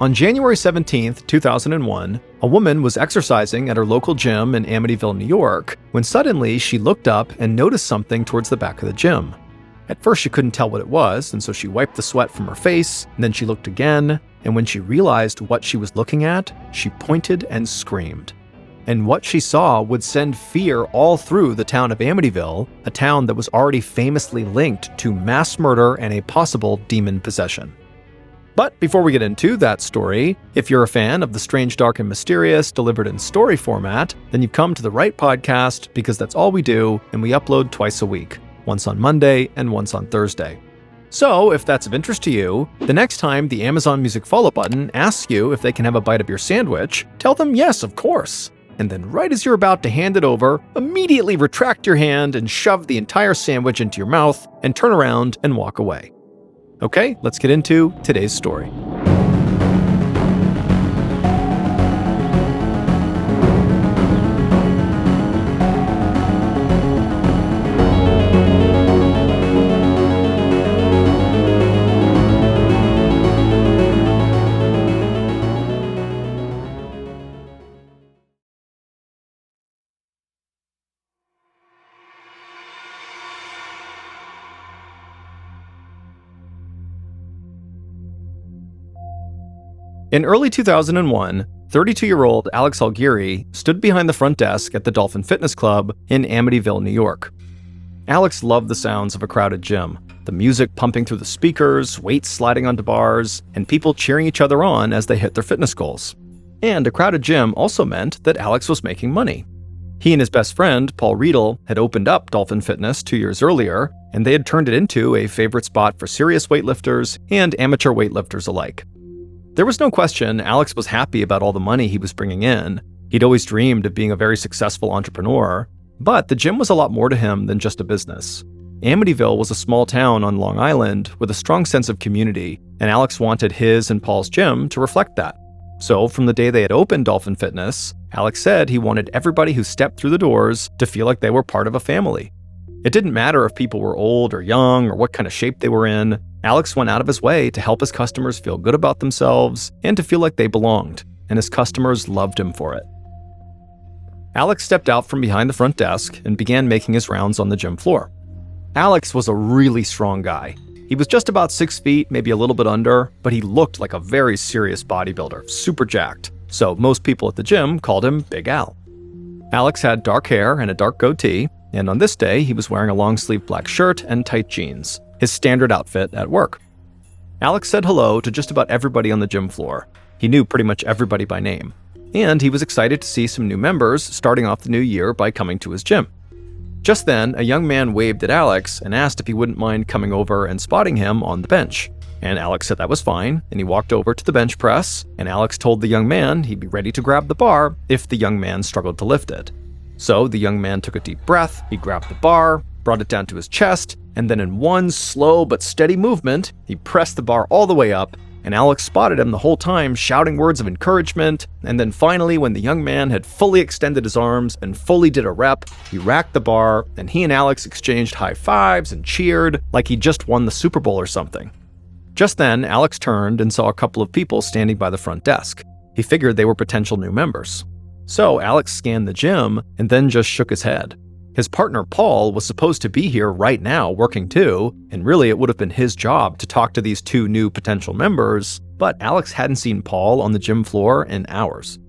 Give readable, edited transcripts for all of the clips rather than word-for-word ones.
On January 17, 2001, a woman was exercising at her local gym in Amityville, New York, when suddenly she looked up and noticed something towards the back of the gym. At first she couldn't tell what it was, and so she wiped the sweat from her face, and then she looked again, and when she realized what she was looking at, she pointed and screamed. And what she saw would send fear all through the town of Amityville, a town that was already famously linked to mass murder and a possible demon possession. But before we get into that story, if you're a fan of the strange, dark, and mysterious delivered in story format, then you've come to the right podcast because that's all we do, and we upload twice a week, once on Monday and once on Thursday. So, if that's of interest to you, the next time the Amazon Music follow button asks you if they can have a bite of your sandwich, tell them yes, of course. And then right as you're about to hand it over, immediately retract your hand and shove the entire sandwich into your mouth and turn around and walk away. Okay, let's get into today's story. In early 2001, 32-year-old Alex Algueri stood behind the front desk at the Dolphin Fitness Club in Amityville, New York. Alex loved the sounds of a crowded gym, the music pumping through the speakers, weights sliding onto bars, and people cheering each other on as they hit their fitness goals. And a crowded gym also meant that Alex was making money. He and his best friend, Paul Riedel, had opened up Dolphin Fitness 2 years earlier, and they had turned it into a favorite spot for serious weightlifters and amateur weightlifters alike. There was no question Alex was happy about all the money he was bringing in. He'd always dreamed of being a very successful entrepreneur, but the gym was a lot more to him than just a business. Amityville was a small town on Long Island with a strong sense of community, and Alex wanted his and Paul's gym to reflect that. So from the day they had opened Dolphin Fitness, Alex said he wanted everybody who stepped through the doors to feel like they were part of a family. It didn't matter if people were old or young or what kind of shape they were in. Alex went out of his way to help his customers feel good about themselves and to feel like they belonged, and his customers loved him for it. Alex stepped out from behind the front desk and began making his rounds on the gym floor. Alex was a really strong guy. He was just about 6 feet, maybe a little bit under, but he looked like a very serious bodybuilder, super jacked. So most people at the gym called him Big Al. Alex had dark hair and a dark goatee, and on this day, he was wearing a long-sleeved black shirt and tight jeans, his standard outfit at work. Alex said hello to just about everybody on the gym floor. He knew pretty much everybody by name, and he was excited to see some new members starting off the new year by coming to his gym. Just then, a young man waved at Alex and asked if he wouldn't mind coming over and spotting him on the bench. And Alex said that was fine, and he walked over to the bench press, and Alex told the young man he'd be ready to grab the bar if the young man struggled to lift it. So the young man took a deep breath, he grabbed the bar, brought it down to his chest, and then in one slow but steady movement, he pressed the bar all the way up, and Alex spotted him the whole time shouting words of encouragement, and then finally when the young man had fully extended his arms and fully did a rep, he racked the bar, and he and Alex exchanged high fives and cheered like he just won the Super Bowl or something. Just then, Alex turned and saw a couple of people standing by the front desk. He figured they were potential new members. So Alex scanned the gym and then just shook his head. His partner Paul was supposed to be here right now working too, and really it would have been his job to talk to these two new potential members, but Alex hadn't seen Paul on the gym floor in hours.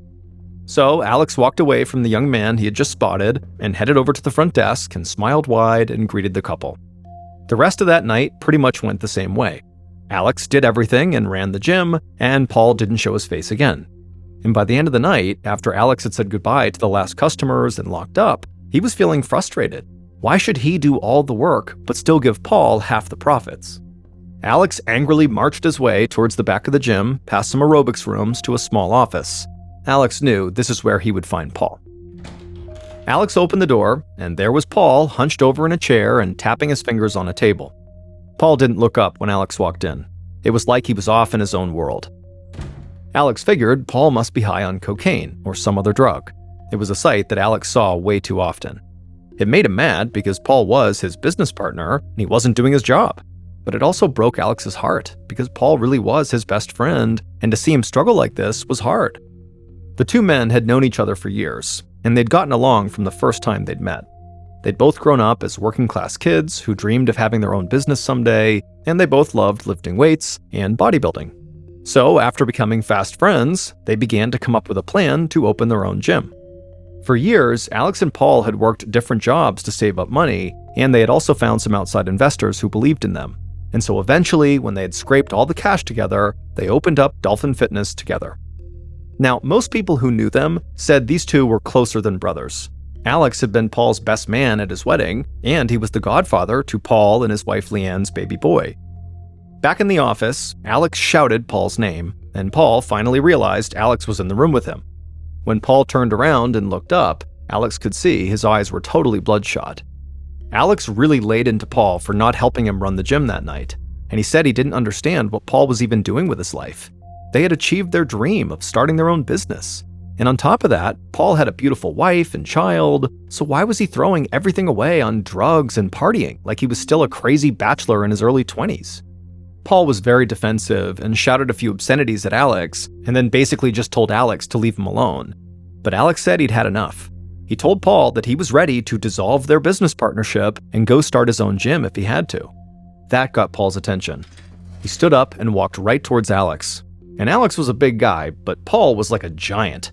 So Alex walked away from the young man he had just spotted and headed over to the front desk and smiled wide and greeted the couple. The rest of that night pretty much went the same way. Alex did everything and ran the gym, and Paul didn't show his face again. And by the end of the night, after Alex had said goodbye to the last customers and locked up, he was feeling frustrated. Why should he do all the work but still give Paul half the profits? Alex angrily marched his way towards the back of the gym, past some aerobics rooms to a small office. Alex knew this is where he would find Paul. Alex opened the door, and there was Paul hunched over in a chair and tapping his fingers on a table. Paul didn't look up when Alex walked in. It was like he was off in his own world. Alex figured Paul must be high on cocaine or some other drug. It was a sight that Alex saw way too often. It made him mad because Paul was his business partner and he wasn't doing his job. but it also broke Alex's heart because Paul really was his best friend, and to see him struggle like this was hard. The two men had known each other for years, and they'd gotten along from the first time they'd met. They'd both grown up as working-class kids who dreamed of having their own business someday, and they both loved lifting weights and bodybuilding. So, after becoming fast friends, they began to come up with a plan to open their own gym. For years, Alex and Paul had worked different jobs to save up money, and they had also found some outside investors who believed in them. And so eventually, when they had scraped all the cash together, they opened up Dolphin Fitness together. Now, most people who knew them said these two were closer than brothers. Alex had been Paul's best man at his wedding, and he was the godfather to Paul and his wife Leanne's baby boy. Back in the office, Alex shouted Paul's name, and Paul finally realized Alex was in the room with him. When Paul turned around and looked up, Alex could see his eyes were totally bloodshot. Alex really laid into Paul for not helping him run the gym that night, and he said he didn't understand what Paul was even doing with his life. They had achieved their dream of starting their own business. And on top of that, Paul had a beautiful wife and child, so why was he throwing everything away on drugs and partying like he was still a crazy bachelor in his early 20s? Paul was very defensive and shouted a few obscenities at Alex, and then basically just told Alex to leave him alone. But Alex said he'd had enough. He told Paul that he was ready to dissolve their business partnership and go start his own gym if he had to. That got Paul's attention. He stood up and walked right towards Alex. And Alex was a big guy, but Paul was like a giant.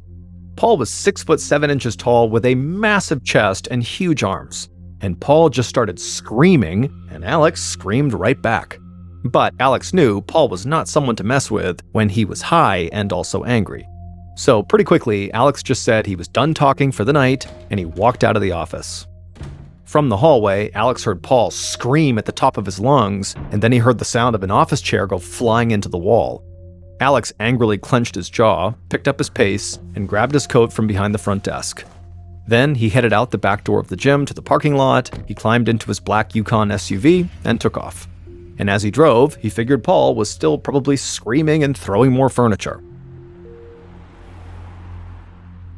Paul was 6'7" tall with a massive chest and huge arms. And Paul just started screaming, and Alex screamed right back. But Alex knew Paul was not someone to mess with when he was high and also angry. So pretty quickly, Alex just said he was done talking for the night, and he walked out of the office. From the hallway, Alex heard Paul scream at the top of his lungs, and then he heard the sound of an office chair go flying into the wall. Alex angrily clenched his jaw, picked up his pace, and grabbed his coat from behind the front desk. Then he headed out the back door of the gym to the parking lot, he climbed into his black Yukon SUV, and took off. And as he drove, he figured Paul was still probably screaming and throwing more furniture.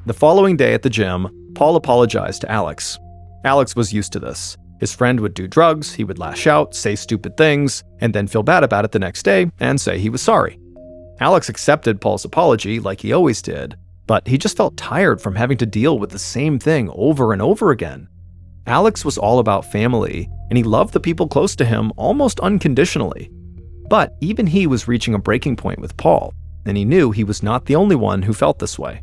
The following day at the gym, Paul apologized to Alex. Alex was used to this. His friend would do drugs, he would lash out, say stupid things, and then feel bad about it the next day and say he was sorry. Alex accepted Paul's apology like he always did, but he just felt tired from having to deal with the same thing over and over again. Alex was all about family, and he loved the people close to him almost unconditionally. But even he was reaching a breaking point with Paul, and he knew he was not the only one who felt this way.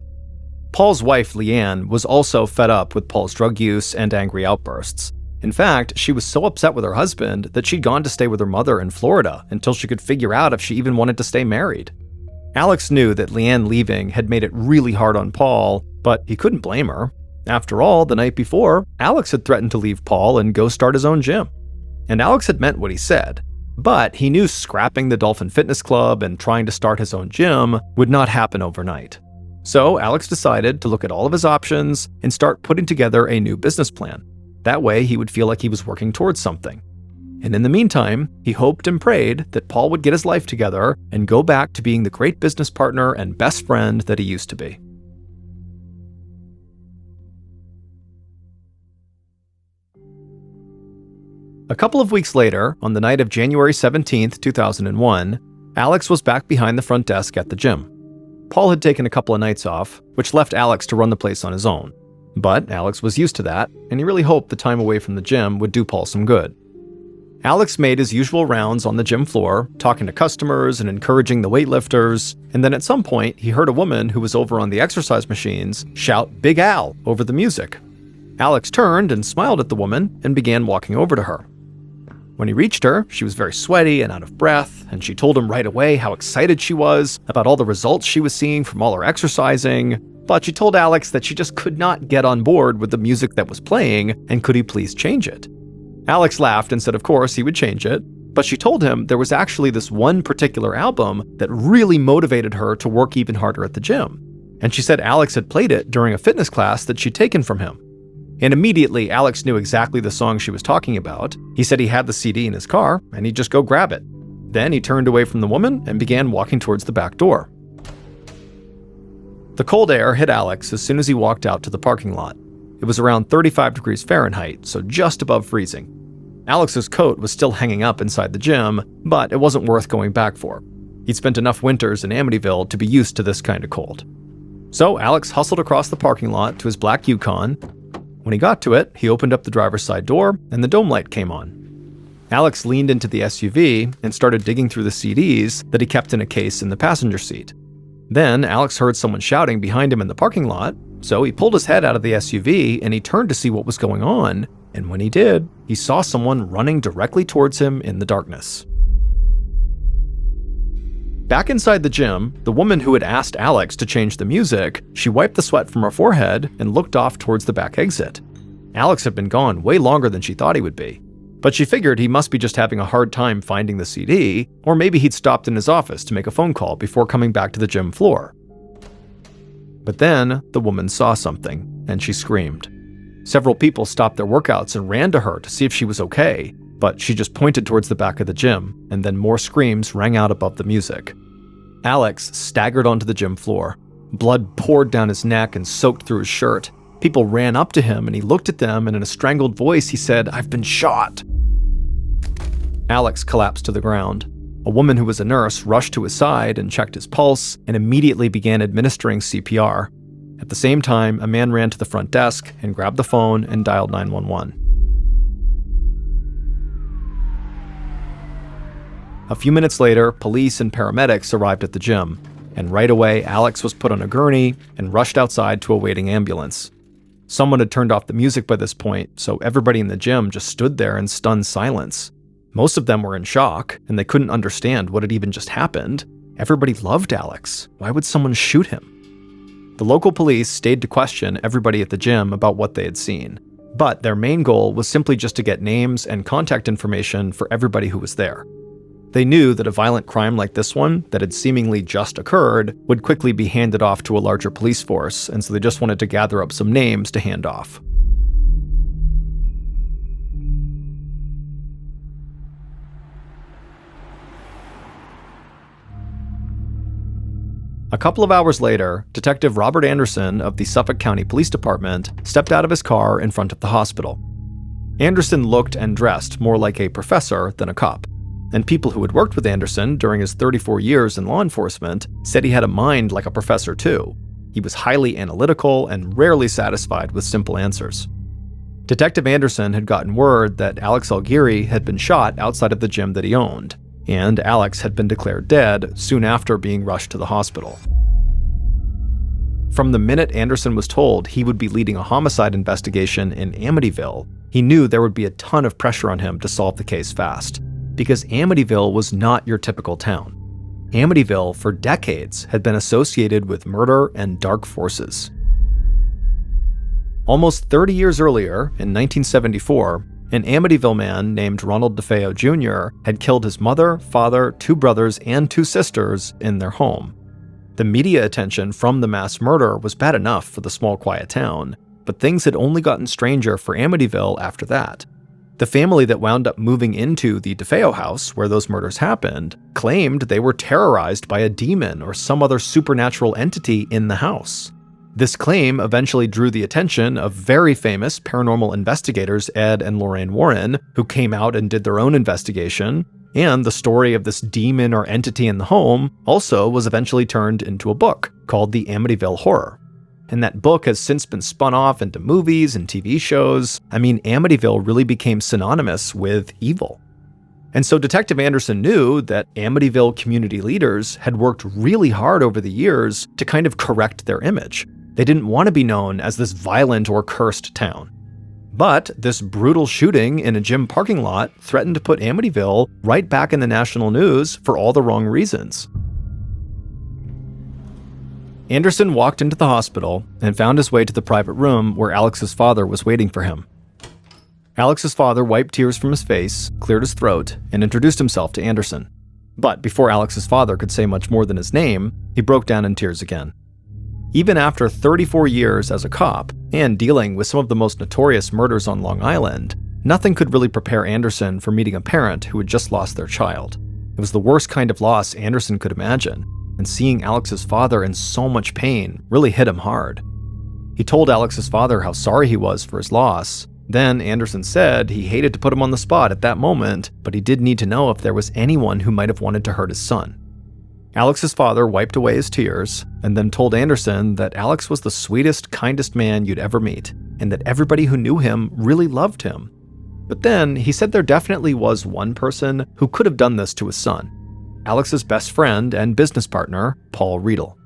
Paul's wife, Leanne, was also fed up with Paul's drug use and angry outbursts. In fact, she was so upset with her husband that she'd gone to stay with her mother in Florida until she could figure out if she even wanted to stay married. Alex knew that Leanne leaving had made it really hard on Paul, but he couldn't blame her. After all, the night before, Alex had threatened to leave Paul and go start his own gym. And Alex had meant what he said, but he knew scrapping the Dolphin Fitness Club and trying to start his own gym would not happen overnight. So Alex decided to look at all of his options and start putting together a new business plan. That way he would feel like he was working towards something. And in the meantime, he hoped and prayed that Paul would get his life together and go back to being the great business partner and best friend that he used to be. A couple of weeks later, on the night of January 17th, 2001, Alex was back behind the front desk at the gym. Paul had taken a couple of nights off, which left Alex to run the place on his own. But Alex was used to that, and he really hoped the time away from the gym would do Paul some good. Alex made his usual rounds on the gym floor, talking to customers and encouraging the weightlifters, and then at some point, he heard a woman who was over on the exercise machines shout "Big Al" over the music. Alex turned and smiled at the woman and began walking over to her. When he reached her, she was very sweaty and out of breath, and she told him right away how excited she was about all the results she was seeing from all her exercising, but she told Alex that she just could not get on board with the music that was playing, and could he please change it? Alex laughed and said of course he would change it, but she told him there was actually this one particular album that really motivated her to work even harder at the gym. And she said Alex had played it during a fitness class that she'd taken from him. And immediately, Alex knew exactly the song she was talking about. He said he had the CD in his car, and he'd just go grab it. Then he turned away from the woman and began walking towards the back door. The cold air hit Alex as soon as he walked out to the parking lot. It was around 35 degrees Fahrenheit, so just above freezing. Alex's coat was still hanging up inside the gym, but it wasn't worth going back for. He'd spent enough winters in Amityville to be used to this kind of cold. So Alex hustled across the parking lot to his black Yukon. When he got to it, he opened up the driver's side door and the dome light came on. Alex leaned into the SUV and started digging through the CDs that he kept in a case in the passenger seat. Then Alex heard someone shouting behind him in the parking lot, so he pulled his head out of the SUV and he turned to see what was going on, and when he did, he saw someone running directly towards him in the darkness. Back inside the gym, the woman who had asked Alex to change the music, she wiped the sweat from her forehead and looked off towards the back exit. Alex had been gone way longer than she thought he would be, but she figured he must be just having a hard time finding the CD, or maybe he'd stopped in his office to make a phone call before coming back to the gym floor. But then, the woman saw something, and she screamed. Several people stopped their workouts and ran to her to see if she was okay, but she just pointed towards the back of the gym, and then more screams rang out above the music. Alex staggered onto the gym floor. Blood poured down his neck and soaked through his shirt. People ran up to him and he looked at them, and in a strangled voice he said, "I've been shot." Alex collapsed to the ground. A woman who was a nurse rushed to his side and checked his pulse and immediately began administering CPR. At the same time, a man ran to the front desk and grabbed the phone and dialed 911. A few minutes later, police and paramedics arrived at the gym, and right away Alex was put on a gurney and rushed outside to a waiting ambulance. Someone had turned off the music by this point, so everybody in the gym just stood there in stunned silence. Most of them were in shock, and they couldn't understand what had even just happened. Everybody loved Alex. Why would someone shoot him? The local police stayed to question everybody at the gym about what they had seen, but their main goal was simply just to get names and contact information for everybody who was there. They knew that a violent crime like this one, that had seemingly just occurred, would quickly be handed off to a larger police force, and so they just wanted to gather up some names to hand off. A couple of hours later, Detective Robert Anderson of the Suffolk County Police Department stepped out of his car in front of the hospital. Anderson looked and dressed more like a professor than a cop, and people who had worked with Anderson during his 34 years in law enforcement said he had a mind like a professor too. He was highly analytical and rarely satisfied with simple answers. Detective Anderson had gotten word that Alex Alguerri had been shot outside of the gym that he owned, and Alex had been declared dead soon after being rushed to the hospital. From the minute Anderson was told he would be leading a homicide investigation in Amityville, he knew there would be a ton of pressure on him to solve the case fast, because Amityville was not your typical town. Amityville, for decades, had been associated with murder and dark forces. Almost 30 years earlier, in 1974, an Amityville man named Ronald DeFeo Jr. had killed his mother, father, 2 brothers, and 2 sisters in their home. The media attention from the mass murder was bad enough for the small, quiet town, but things had only gotten stranger for Amityville after that. The family that wound up moving into the DeFeo house where those murders happened claimed they were terrorized by a demon or some other supernatural entity in the house. This claim eventually drew the attention of very famous paranormal investigators Ed and Lorraine Warren, who came out and did their own investigation, and the story of this demon or entity in the home also was eventually turned into a book called The Amityville Horror. And that book has since been spun off into movies and TV shows. I mean, Amityville really became synonymous with evil. And so Detective Anderson knew that Amityville community leaders had worked really hard over the years to kind of correct their image. They didn't want to be known as this violent or cursed town. But this brutal shooting in a gym parking lot threatened to put Amityville right back in the national news for all the wrong reasons. Anderson walked into the hospital and found his way to the private room where Alex's father was waiting for him. Alex's father wiped tears from his face, cleared his throat, and introduced himself to Anderson. But before Alex's father could say much more than his name, he broke down in tears again. Even after 34 years as a cop and dealing with some of the most notorious murders on Long Island, nothing could really prepare Anderson for meeting a parent who had just lost their child. It was the worst kind of loss Anderson could imagine, and seeing Alex's father in so much pain really hit him hard. He told Alex's father how sorry he was for his loss, Then Anderson said he hated to put him on the spot at that moment, but he did need to know if there was anyone who might have wanted to hurt his son. Alex's father wiped away his tears and then told Anderson that Alex was the sweetest, kindest man you'd ever meet, and that everybody who knew him really loved him. But then he said there definitely was one person who could have done this to his son: Alex's best friend and business partner, Paul Riedel.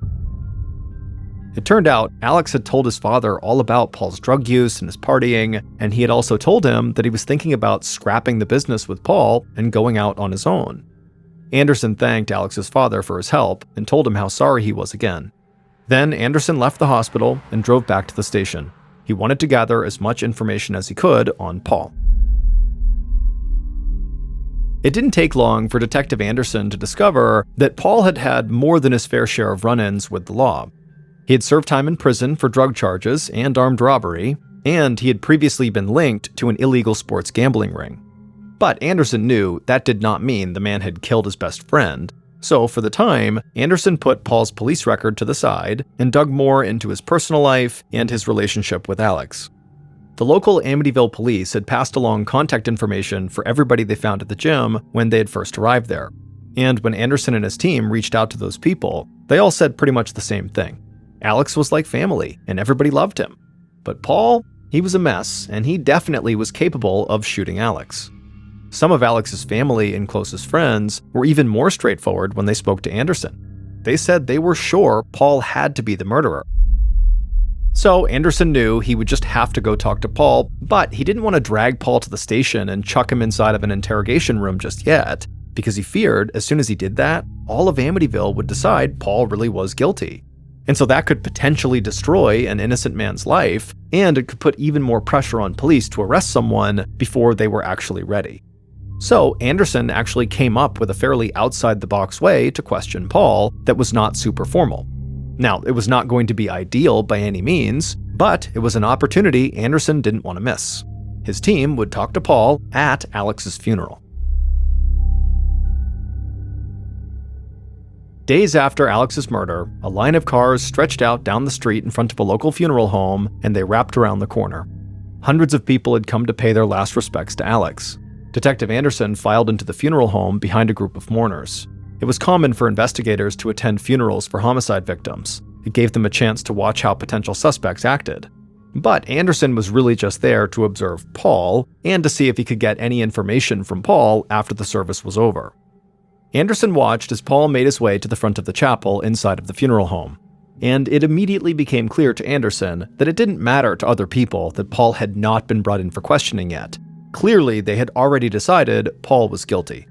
It turned out Alex had told his father all about Paul's drug use and his partying, and he had also told him that he was thinking about scrapping the business with Paul and going out on his own. Anderson thanked Alex's father for his help and told him how sorry he was again. Then Anderson left the hospital and drove back to the station. He wanted to gather as much information as he could on Paul. It didn't take long for Detective Anderson to discover that Paul had had more than his fair share of run-ins with the law. He had served time in prison for drug charges and armed robbery, and he had previously been linked to an illegal sports gambling ring. But Anderson knew that did not mean the man had killed his best friend, so for the time, Anderson put Paul's police record to the side and dug more into his personal life and his relationship with Alex. The local Amityville police had passed along contact information for everybody they found at the gym when they had first arrived there. And when Anderson and his team reached out to those people, they all said pretty much the same thing. Alex was like family, and everybody loved him. But Paul, he was a mess, and he definitely was capable of shooting Alex. Some of Alex's family and closest friends were even more straightforward when they spoke to Anderson. They said they were sure Paul had to be the murderer. So Anderson knew he would just have to go talk to Paul, but he didn't want to drag Paul to the station and chuck him inside of an interrogation room just yet, because he feared as soon as he did that, all of Amityville would decide Paul really was guilty. And so that could potentially destroy an innocent man's life, and it could put even more pressure on police to arrest someone before they were actually ready. So Anderson actually came up with a fairly outside-the-box way to question Paul that was not super formal. Now, it was not going to be ideal by any means, but it was an opportunity Anderson didn't want to miss. His team would talk to Paul at Alex's funeral. Days after Alex's murder, a line of cars stretched out down the street in front of a local funeral home, and they wrapped around the corner. Hundreds of people had come to pay their last respects to Alex. Detective Anderson filed into the funeral home behind a group of mourners. It was common for investigators to attend funerals for homicide victims. It gave them a chance to watch how potential suspects acted. But Anderson was really just there to observe Paul and to see if he could get any information from Paul after the service was over. Anderson watched as Paul made his way to the front of the chapel inside of the funeral home. And it immediately became clear to Anderson that it didn't matter to other people that Paul had not been brought in for questioning yet. Clearly, they had already decided Paul was guilty.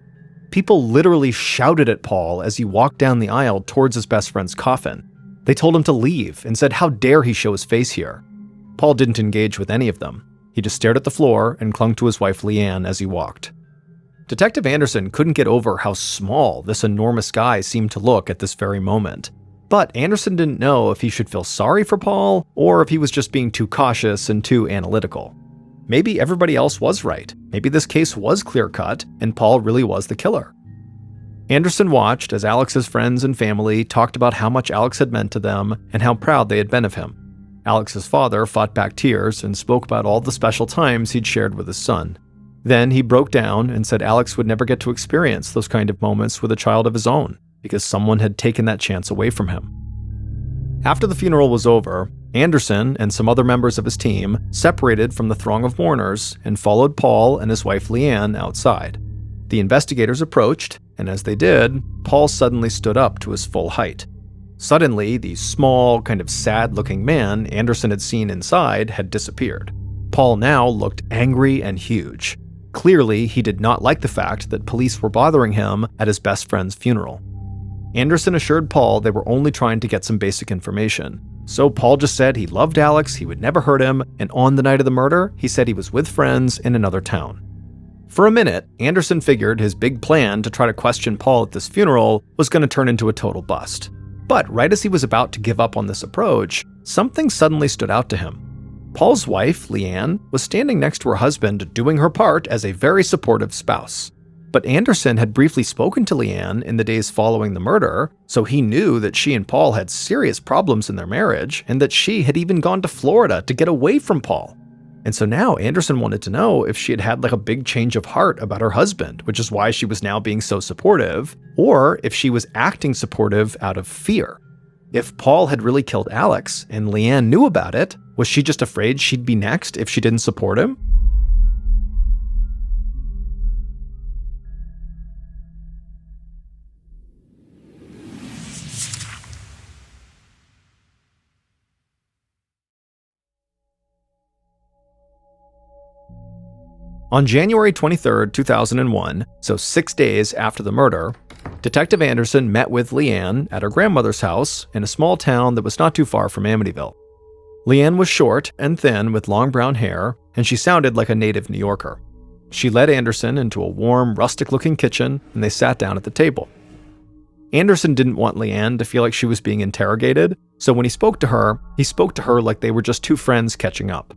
People literally shouted at Paul as he walked down the aisle towards his best friend's coffin. They told him to leave and said how dare he show his face here. Paul didn't engage with any of them. He just stared at the floor and clung to his wife Leanne as he walked. Detective Anderson couldn't get over how small this enormous guy seemed to look at this very moment. But Anderson didn't know if he should feel sorry for Paul or if he was just being too cautious and too analytical. Maybe everybody else was right. Maybe this case was clear-cut and Paul really was the killer. Anderson watched as Alex's friends and family talked about how much Alex had meant to them and how proud they had been of him. Alex's father fought back tears and spoke about all the special times he'd shared with his son. Then he broke down and said Alex would never get to experience those kind of moments with a child of his own because someone had taken that chance away from him. After the funeral was over, Anderson and some other members of his team separated from the throng of mourners and followed Paul and his wife Leanne outside. The investigators approached, and as they did, Paul suddenly stood up to his full height. Suddenly, the small, kind of sad-looking man Anderson had seen inside had disappeared. Paul now looked angry and huge. Clearly, he did not like the fact that police were bothering him at his best friend's funeral. Anderson assured Paul they were only trying to get some basic information. So Paul just said he loved Alex, he would never hurt him, and on the night of the murder, he said he was with friends in another town. For a minute, Anderson figured his big plan to try to question Paul at this funeral was going to turn into a total bust. But right as he was about to give up on this approach, something suddenly stood out to him. Paul's wife, Leanne, was standing next to her husband doing her part as a very supportive spouse. But Anderson had briefly spoken to Leanne in the days following the murder, so he knew that she and Paul had serious problems in their marriage and that she had even gone to Florida to get away from Paul. And so now Anderson wanted to know if she had had like a big change of heart about her husband, which is why she was now being so supportive, or if she was acting supportive out of fear. If Paul had really killed Alex and Leanne knew about it, was she just afraid she'd be next if she didn't support him? On January 23, 2001, so 6 days after the murder, Detective Anderson met with Leanne at her grandmother's house in a small town that was not too far from Amityville. Leanne was short and thin with long brown hair, and she sounded like a native New Yorker. She led Anderson into a warm, rustic-looking kitchen, and they sat down at the table. Anderson didn't want Leanne to feel like she was being interrogated, so when he spoke to her like they were just two friends catching up.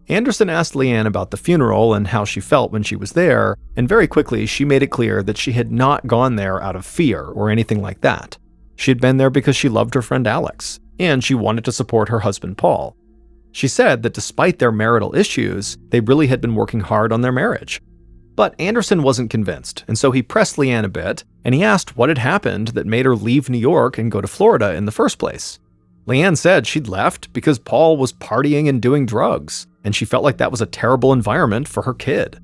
Anderson asked Leanne about the funeral and how she felt when she was there, and very quickly she made it clear that she had not gone there out of fear or anything like that. She had been there because she loved her friend Alex, and she wanted to support her husband Paul. She said that despite their marital issues, they really had been working hard on their marriage. But Anderson wasn't convinced, and so he pressed Leanne a bit, and he asked what had happened that made her leave New York and go to Florida in the first place. Leanne said she'd left because Paul was partying and doing drugs, and she felt like that was a terrible environment for her kid.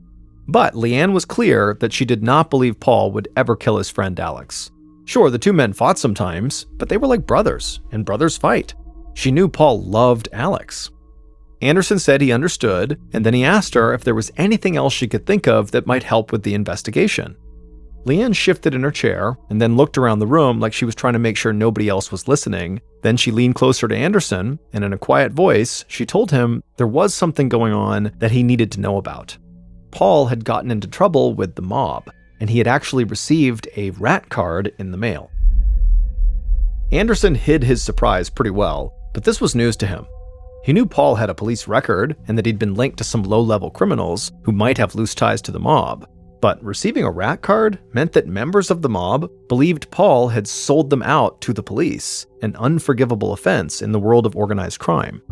But Leanne was clear that she did not believe Paul would ever kill his friend Alex. Sure, the two men fought sometimes, but they were like brothers, and brothers fight. She knew Paul loved Alex. Anderson said he understood, and then he asked her if there was anything else she could think of that might help with the investigation. Leanne shifted in her chair and then looked around the room like she was trying to make sure nobody else was listening. Then she leaned closer to Anderson, and in a quiet voice, she told him there was something going on that he needed to know about. Paul had gotten into trouble with the mob, and he had actually received a rat card in the mail. Anderson hid his surprise pretty well, but this was news to him. He knew Paul had a police record and that he'd been linked to some low-level criminals who might have loose ties to the mob. But receiving a rat card meant that members of the mob believed Paul had sold them out to the police, an unforgivable offense in the world of organized crime.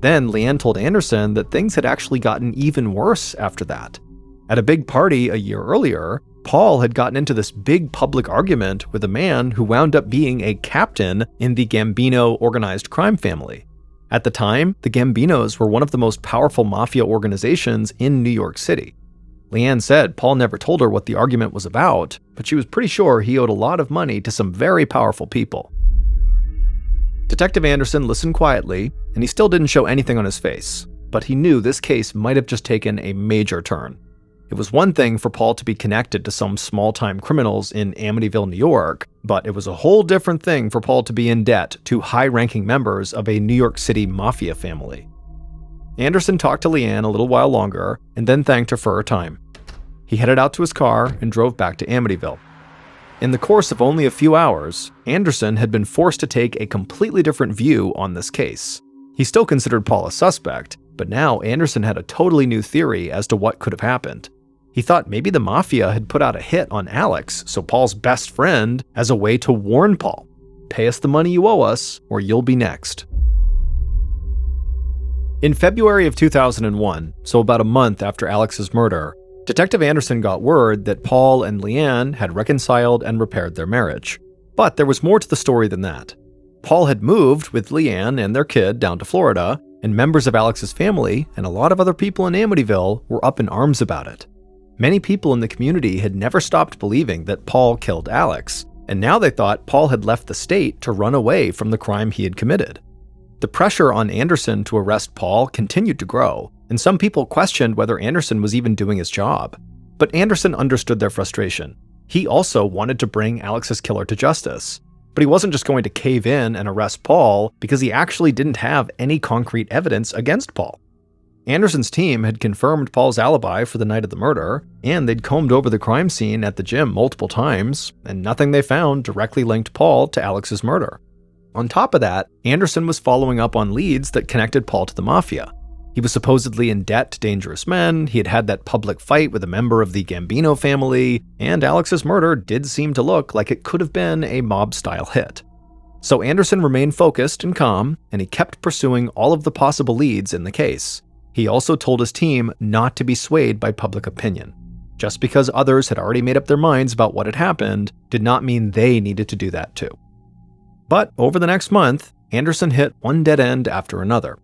Then Leanne told Anderson that things had actually gotten even worse after that. At a big party a year earlier, Paul had gotten into this big public argument with a man who wound up being a captain in the Gambino organized crime family. At the time, the Gambinos were one of the most powerful mafia organizations in New York City. Leanne said Paul never told her what the argument was about, but she was pretty sure he owed a lot of money to some very powerful people. Detective Anderson listened quietly, and he still didn't show anything on his face, but he knew this case might have just taken a major turn. It was one thing for Paul to be connected to some small-time criminals in Amityville, New York, but it was a whole different thing for Paul to be in debt to high-ranking members of a New York City mafia family. Anderson talked to Leanne a little while longer and then thanked her for her time. He headed out to his car and drove back to Amityville. In the course of only a few hours, Anderson had been forced to take a completely different view on this case. He still considered Paul a suspect, but now Anderson had a totally new theory as to what could have happened. He thought maybe the mafia had put out a hit on Alex, so Paul's best friend, as a way to warn Paul, "Pay us the money you owe us, or you'll be next." In February of 2001, so about a month after Alex's murder, Detective Anderson got word that Paul and Leanne had reconciled and repaired their marriage. But there was more to the story than that. Paul had moved with Leanne and their kid down to Florida, and members of Alex's family and a lot of other people in Amityville were up in arms about it. Many people in the community had never stopped believing that Paul killed Alex, and now they thought Paul had left the state to run away from the crime he had committed. The pressure on Anderson to arrest Paul continued to grow, and some people questioned whether Anderson was even doing his job. But Anderson understood their frustration. He also wanted to bring Alex's killer to justice. But he wasn't just going to cave in and arrest Paul because he actually didn't have any concrete evidence against Paul. Anderson's team had confirmed Paul's alibi for the night of the murder, and they'd combed over the crime scene at the gym multiple times, and nothing they found directly linked Paul to Alex's murder. On top of that, Anderson was following up on leads that connected Paul to the mafia. He was supposedly in debt to dangerous men, he had had that public fight with a member of the Gambino family, and Alex's murder did seem to look like it could have been a mob-style hit. So Anderson remained focused and calm, and he kept pursuing all of the possible leads in the case. he also told his team not to be swayed by public opinion. Just because others had already made up their minds about what had happened did not mean they needed to do that too. But over the next month, Anderson hit one dead end after another.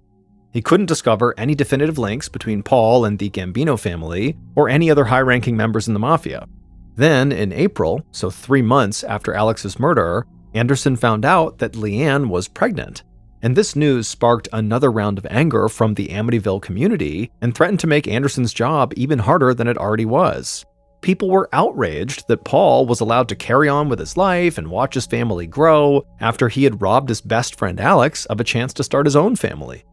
He couldn't discover any definitive links between Paul and the Gambino family or any other high-ranking members in the mafia. Then, in April, so 3 months after Alex's murder, Anderson found out that Leanne was pregnant. And this news sparked another round of anger from the Amityville community and threatened to make Anderson's job even harder than it already was. People were outraged that Paul was allowed to carry on with his life and watch his family grow after he had robbed his best friend Alex of a chance to start his own family.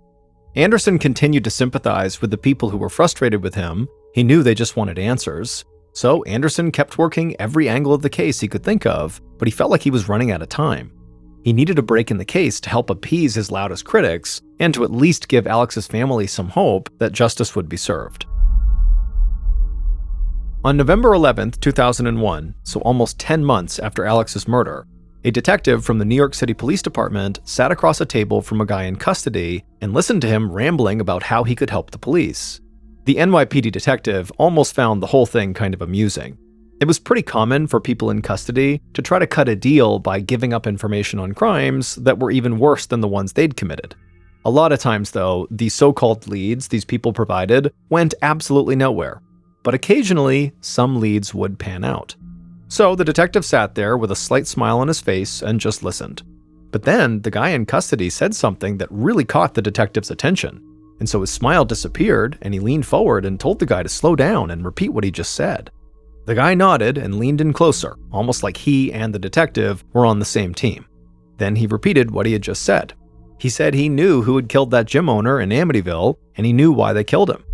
Anderson continued to sympathize with the people who were frustrated with him. He knew they just wanted answers. So Anderson kept working every angle of the case he could think of, but he felt like he was running out of time. He needed a break in the case to help appease his loudest critics and to at least give Alex's family some hope that justice would be served. On November 11, 2001, so almost 10 months after Alex's murder, a detective from the New York City Police Department sat across a table from a guy in custody and listened to him rambling about how he could help the police. The NYPD detective almost found the whole thing kind of amusing. It was pretty common for people in custody to try to cut a deal by giving up information on crimes that were even worse than the ones they'd committed. A lot of times, though, the so-called leads these people provided went absolutely nowhere. But occasionally, some leads would pan out. So the detective sat there with a slight smile on his face and just listened. But then the guy in custody said something that really caught the detective's attention. And so his smile disappeared and he leaned forward and told the guy to slow down and repeat what he just said. The guy nodded and leaned in closer, almost like he and the detective were on the same team. Then he repeated what he had just said. He said he knew who had killed that gym owner in Amityville, and he knew why they killed him.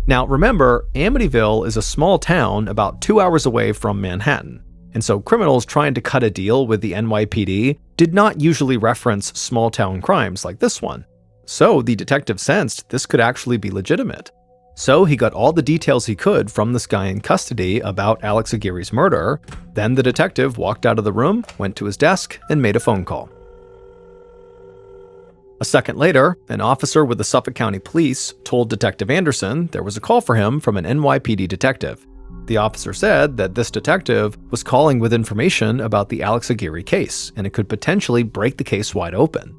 Now remember, Amityville is a small town about 2 hours away from Manhattan, and so criminals trying to cut a deal with the NYPD did not usually reference small town crimes like this one. So the detective sensed this could actually be legitimate. So he got all the details he could from this guy in custody about Alex Aguirre's murder. Then the detective walked out of the room, went to his desk, and made a phone call. A second later, an officer with the Suffolk County Police told Detective Anderson there was a call for him from an NYPD detective. The officer said that this detective was calling with information about the Alex Aguirre case, and it could potentially break the case wide open.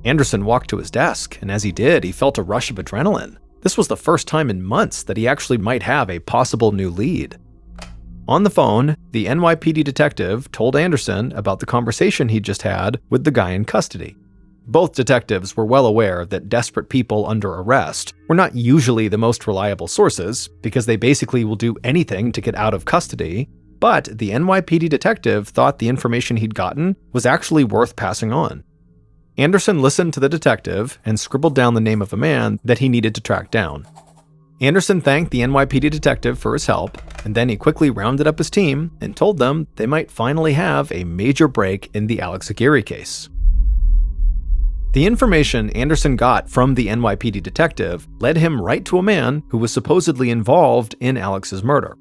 Anderson walked to his desk, and as he did, he felt a rush of adrenaline. This was the first time in months that he actually might have a possible new lead. On the phone, the NYPD detective told Anderson about the conversation he'd just had with the guy in custody. Both detectives were well aware that desperate people under arrest were not usually the most reliable sources because they basically will do anything to get out of custody, but the NYPD detective thought the information he'd gotten was actually worth passing on. Anderson listened to the detective and scribbled down the name of a man that he needed to track down. Anderson thanked the NYPD detective for his help, and then he quickly rounded up his team and told them they might finally have a major break in the Alex Aguirre case. The information Anderson got from the NYPD detective led him right to a man who was supposedly involved in Alex's murder.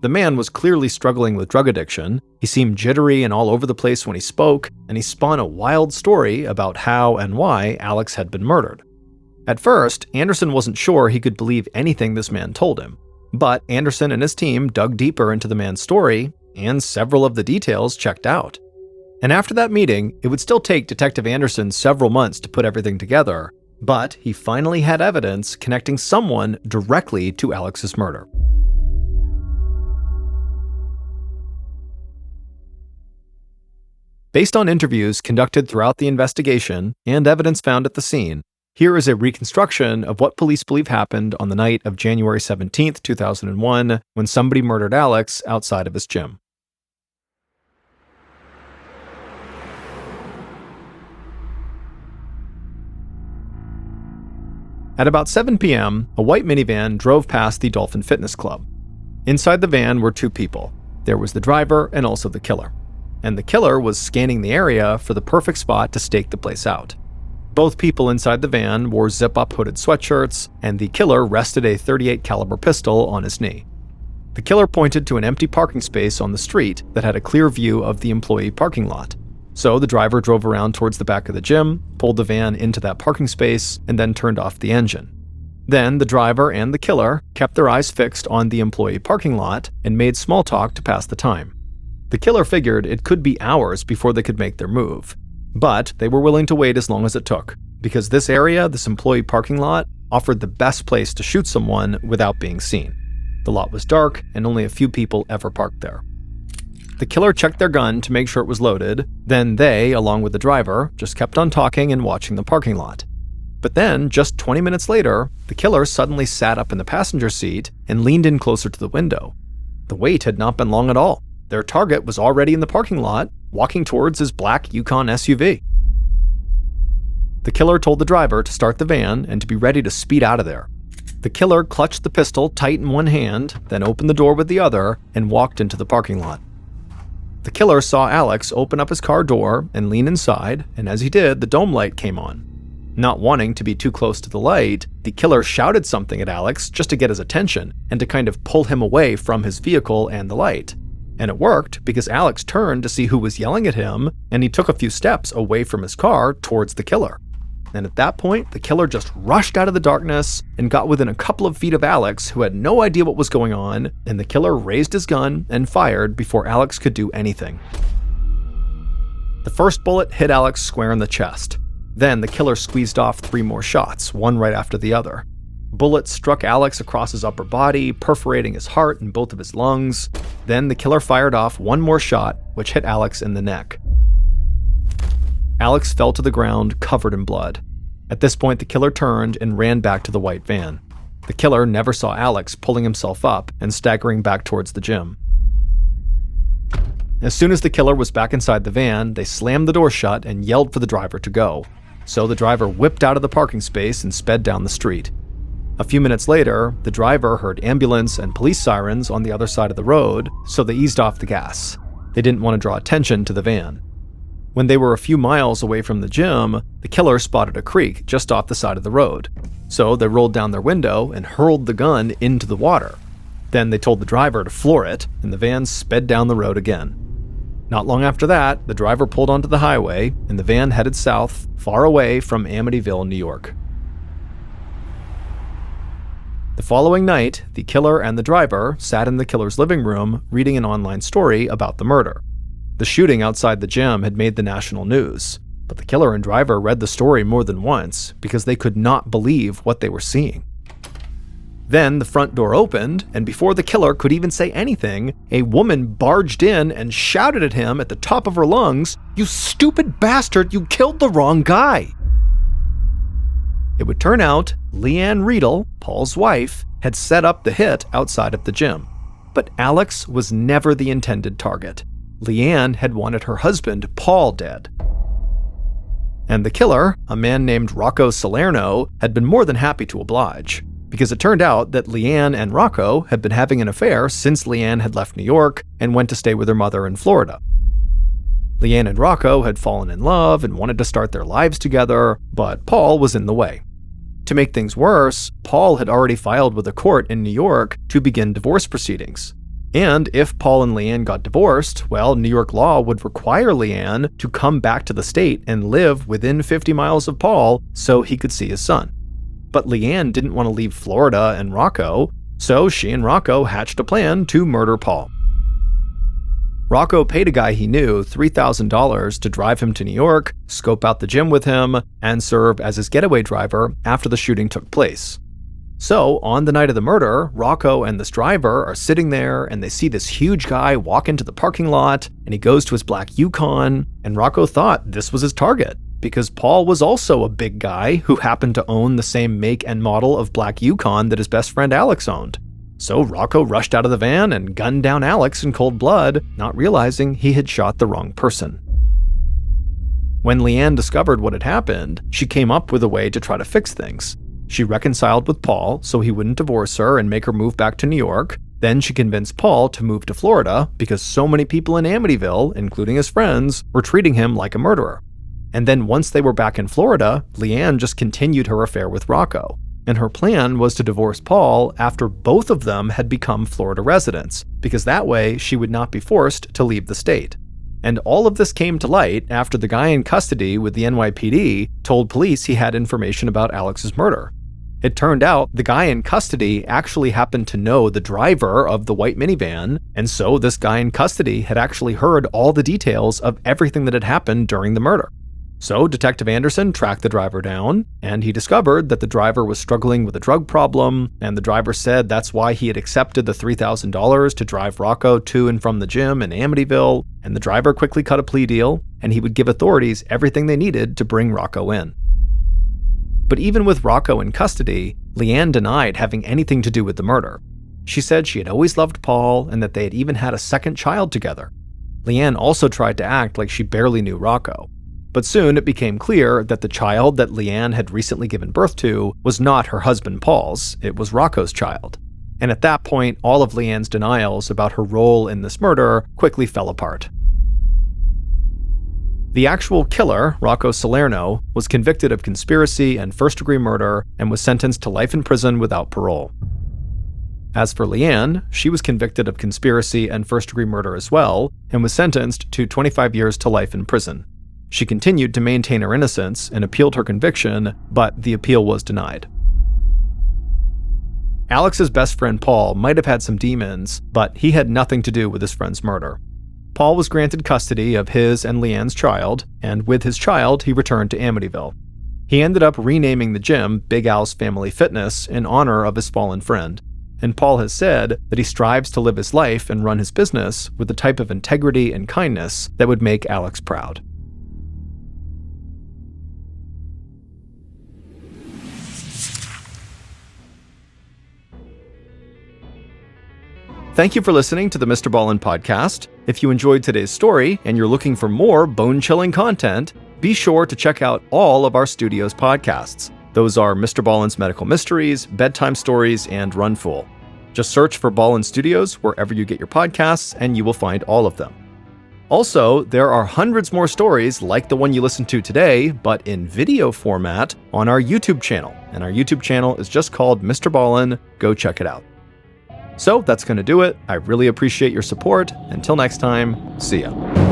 The man was clearly struggling with drug addiction. He seemed jittery and all over the place when he spoke, and he spun a wild story about how and why Alex had been murdered. At first, Anderson wasn't sure he could believe anything this man told him, but Anderson and his team dug deeper into the man's story, and several of the details checked out. And after that meeting, it would still take Detective Anderson several months to put everything together, but he finally had evidence connecting someone directly to Alex's murder. Based on interviews conducted throughout the investigation and evidence found at the scene, here is a reconstruction of what police believe happened on the night of January 17, 2001, when somebody murdered Alex outside of his gym. At about 7 p.m., a white minivan drove past the Dolphin Fitness Club. Inside the van were two people. There was the driver and also the killer. And the killer was scanning the area for the perfect spot to stake the place out. Both people inside the van wore zip-up hooded sweatshirts, and the killer rested a .38 caliber pistol on his knee. The killer pointed to an empty parking space on the street that had a clear view of the employee parking lot. So the driver drove around towards the back of the gym, pulled the van into that parking space, and then turned off the engine. Then the driver and the killer kept their eyes fixed on the employee parking lot and made small talk to pass the time. The killer figured it could be hours before they could make their move, but they were willing to wait as long as it took, because this employee parking lot, offered the best place to shoot someone without being seen. The lot was dark, and only a few people ever parked there. The killer checked their gun to make sure it was loaded, then they, along with the driver, just kept on talking and watching the parking lot. But then, just 20 minutes later, the killer suddenly sat up in the passenger seat and leaned in closer to the window. The wait had not been long at all. Their target was already in the parking lot, walking towards his black Yukon SUV. The killer told the driver to start the van and to be ready to speed out of there. The killer clutched the pistol tight in one hand, then opened the door with the other and walked into the parking lot. The killer saw Alex open up his car door and lean inside, and as he did, the dome light came on. Not wanting to be too close to the light, the killer shouted something at Alex just to get his attention and to kind of pull him away from his vehicle and the light. And it worked because Alex turned to see who was yelling at him, and he took a few steps away from his car towards the killer. And at that point, the killer just rushed out of the darkness and got within a couple of feet of Alex, who had no idea what was going on, and the killer raised his gun and fired before Alex could do anything. The first bullet hit Alex square in the chest. Then the killer squeezed off 3 more shots, one right after the other. Bullets struck Alex across his upper body, perforating his heart and both of his lungs. Then the killer fired off 1 more shot, which hit Alex in the neck. Alex fell to the ground, covered in blood. At this point, the killer turned and ran back to the white van. The killer never saw Alex pulling himself up and staggering back towards the gym. As soon as the killer was back inside the van, they slammed the door shut and yelled for the driver to go. So the driver whipped out of the parking space and sped down the street. A few minutes later, the driver heard ambulance and police sirens on the other side of the road, so they eased off the gas. They didn't want to draw attention to the van. When they were a few miles away from the gym, the killer spotted a creek just off the side of the road. So they rolled down their window and hurled the gun into the water. Then they told the driver to floor it, and the van sped down the road again. Not long after that, the driver pulled onto the highway, and the van headed south, far away from Amityville, New York. The following night, the killer and the driver sat in the killer's living room reading an online story about the murder. The shooting outside the gym had made the national news, but the killer and driver read the story more than once because they could not believe what they were seeing. Then the front door opened, and before the killer could even say anything, a woman barged in and shouted at him at the top of her lungs, "You stupid bastard, you killed the wrong guy!" It would turn out Leanne Riedel, Paul's wife, had set up the hit outside of the gym. But Alex was never the intended target. Leanne had wanted her husband, Paul, dead. And the killer, a man named Rocco Salerno, had been more than happy to oblige, because it turned out that Leanne and Rocco had been having an affair since Leanne had left New York and went to stay with her mother in Florida. Leanne and Rocco had fallen in love and wanted to start their lives together, but Paul was in the way. To make things worse, Paul had already filed with a court in New York to begin divorce proceedings. And if Paul and Leanne got divorced, well, New York law would require Leanne to come back to the state and live within 50 miles of Paul so he could see his son. But Leanne didn't want to leave Florida and Rocco, so she and Rocco hatched a plan to murder Paul. Rocco paid a guy he knew $3,000 to drive him to New York, scope out the gym with him, and serve as his getaway driver after the shooting took place. So, on the night of the murder, Rocco and this driver are sitting there and they see this huge guy walk into the parking lot, and he goes to his black Yukon, and Rocco thought this was his target because Paul was also a big guy who happened to own the same make and model of black Yukon that his best friend Alex owned. So Rocco rushed out of the van and gunned down Alex in cold blood, not realizing he had shot the wrong person. When Leanne discovered what had happened, she came up with a way to try to fix things. She reconciled with Paul so he wouldn't divorce her and make her move back to New York. Then she convinced Paul to move to Florida because so many people in Amityville, including his friends, were treating him like a murderer. And then once they were back in Florida, Leanne just continued her affair with Rocco. And her plan was to divorce Paul after both of them had become Florida residents, because that way she would not be forced to leave the state. And all of this came to light after the guy in custody with the NYPD told police he had information about Alex's murder. It turned out the guy in custody actually happened to know the driver of the white minivan, and so this guy in custody had actually heard all the details of everything that had happened during the murder. So Detective Anderson tracked the driver down, and he discovered that the driver was struggling with a drug problem, and the driver said that's why he had accepted the $3,000 to drive Rocco to and from the gym in Amityville, and the driver quickly cut a plea deal, and he would give authorities everything they needed to bring Rocco in. But even with Rocco in custody, Leanne denied having anything to do with the murder. She said she had always loved Paul and that they had even had a second child together. Leanne also tried to act like she barely knew Rocco. But soon it became clear that the child that Leanne had recently given birth to was not her husband Paul's, it was Rocco's child. And at that point, all of Leanne's denials about her role in this murder quickly fell apart. The actual killer, Rocco Salerno, was convicted of conspiracy and first-degree murder and was sentenced to life in prison without parole. As for Leanne, she was convicted of conspiracy and first-degree murder as well and was sentenced to 25 years to life in prison. She continued to maintain her innocence and appealed her conviction, but the appeal was denied. Alex's best friend Paul might have had some demons, but he had nothing to do with his friend's murder. Paul was granted custody of his and Leanne's child, and with his child, he returned to Amityville. He ended up renaming the gym Big Al's Family Fitness in honor of his fallen friend, and Paul has said that he strives to live his life and run his business with the type of integrity and kindness that would make Alex proud. Thank you for listening to the Mr. Ballen Podcast. If you enjoyed today's story and you're looking for more bone-chilling content, be sure to check out all of our studio's podcasts. Those are Mr. Ballen's Medical Mysteries, Bedtime Stories, and Runful. Just search for Ballen Studios wherever you get your podcasts, and you will find all of them. Also, there are hundreds more stories like the one you listened to today, but in video format on our YouTube channel. And our YouTube channel is just called Mr. Ballen. Go check it out. So that's going to do it. I really appreciate your support. Until next time, see ya.